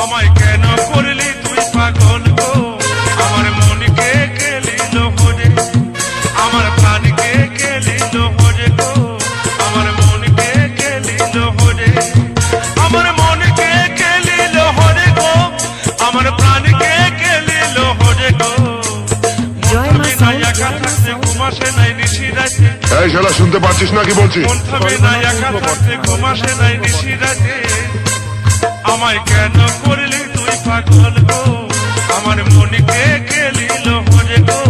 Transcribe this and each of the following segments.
আমায় কেন করলি তুই পাগল গো, আমার মনকে কেলিল হরে, আমার প্রাণকে কেলিল হরে গো, আমার মনকে কেলিল হরে, আমার মনকে কেলিল হরে গো, আমার প্রাণকে কেলিল হরে গো। ঘুমাসে নাই নিশিরাতে, এই শালা শুনতে পাচ্ছিস না কি বলছি? মন থামে না একা থাকতে, ঘুমাসে নাই নিশিরাতে, আমায় কেন করলি তুই পাগল গো, আমার মনকে কেলিল হরে গো,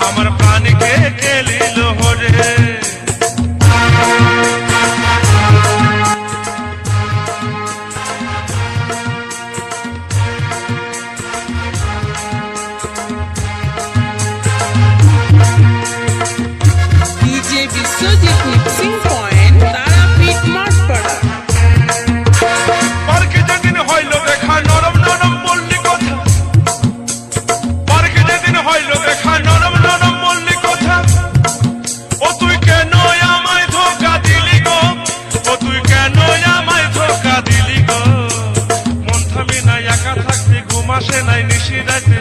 আমার প্রাণকে কেলিল হরে। DJ Biswajit mixing point, Tarapith Mathpara. পার্কে যেদিন হইল দেখা নরম নরম বললি কথা, পার্কে যেদিন হইল দেখা নরম নরম বললি কথা, ও তুই কেন আমায় ধোকা দিলি গো, ও তুই কেন আমায় ধোকা দিলি গো। মন থামে না একা থাকতে, ঘুমাসে নাই নিশিরাতে,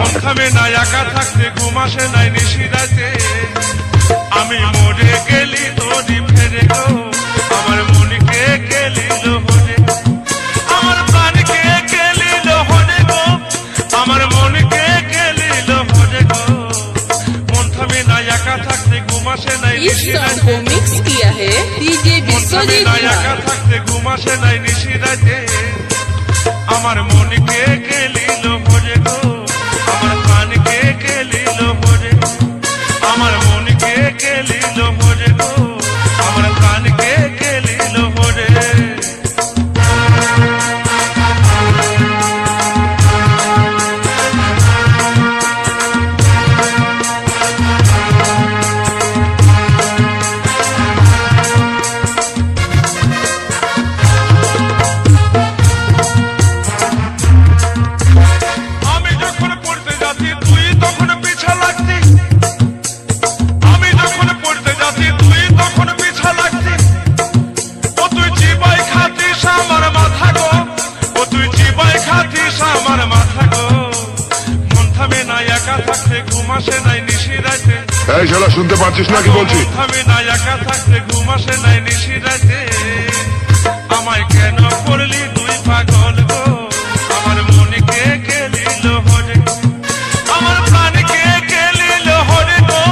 মন থামে না একা থাকতে, ঘুমাসে নাই নিশিরাতে, আমি মরে গেলি তোরি ফেরে গো, আমার মনকে কেলিল হরে, আমার প্রাণকে কেলিল হরে গো, আমার মনকে কেলিল হরে গো। মন থামে না একা থাকতে, ঘুমাসে নাই इस सॉन्ग को নিশিরাতে, मिक्स किया है डीजे মন থামে विश्वजीत না একা लाल। থাকতে, ঘুমাসে নাই নিশিরাতে, আমার মনকে কেলিল হরে গো, আমার প্রাণকে কেলিল হরে, আমার মনকে কেলিল হরে গো, আমার প্রাণকে কেলিল হরে। আমি যখন পড়তে যাচ্ছি তুই তখন পিছা লাগতি, আমি যখন পড়তে যাচ্ছি তুই তখন পিছা লাগতি, ও তুই চিবাই খাতিস আমার মাথা গো, ও তুই চিবাই খাতিস আমার মাথা গো। মন থামে না একা থাকতে, ঘুমাসে নাই নিশিরাতে, এই শালা শুনতে পাচ্ছিস না কি বলছি? মন থামে না একা থাকতে, ঘুমাসে নাই নিশিরাতে, আমায় কেন করলি তুই পাগল গো, আমার মনকে কেলিল হরে, আমার প্রাণকে কেলিল হরে গো,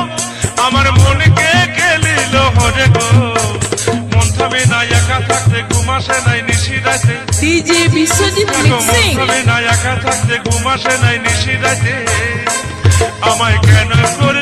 আমার মনকে কেলিল হরে গো। মন থামে না একা থাকতে, ঘুমাসে নাই নিশিরাতে, डीजे विश्वजीत মন मिक्सिंग। থামে না একা থাকতে, ঘুমাসে নাই নিশিরাতে, আমায় কেন করে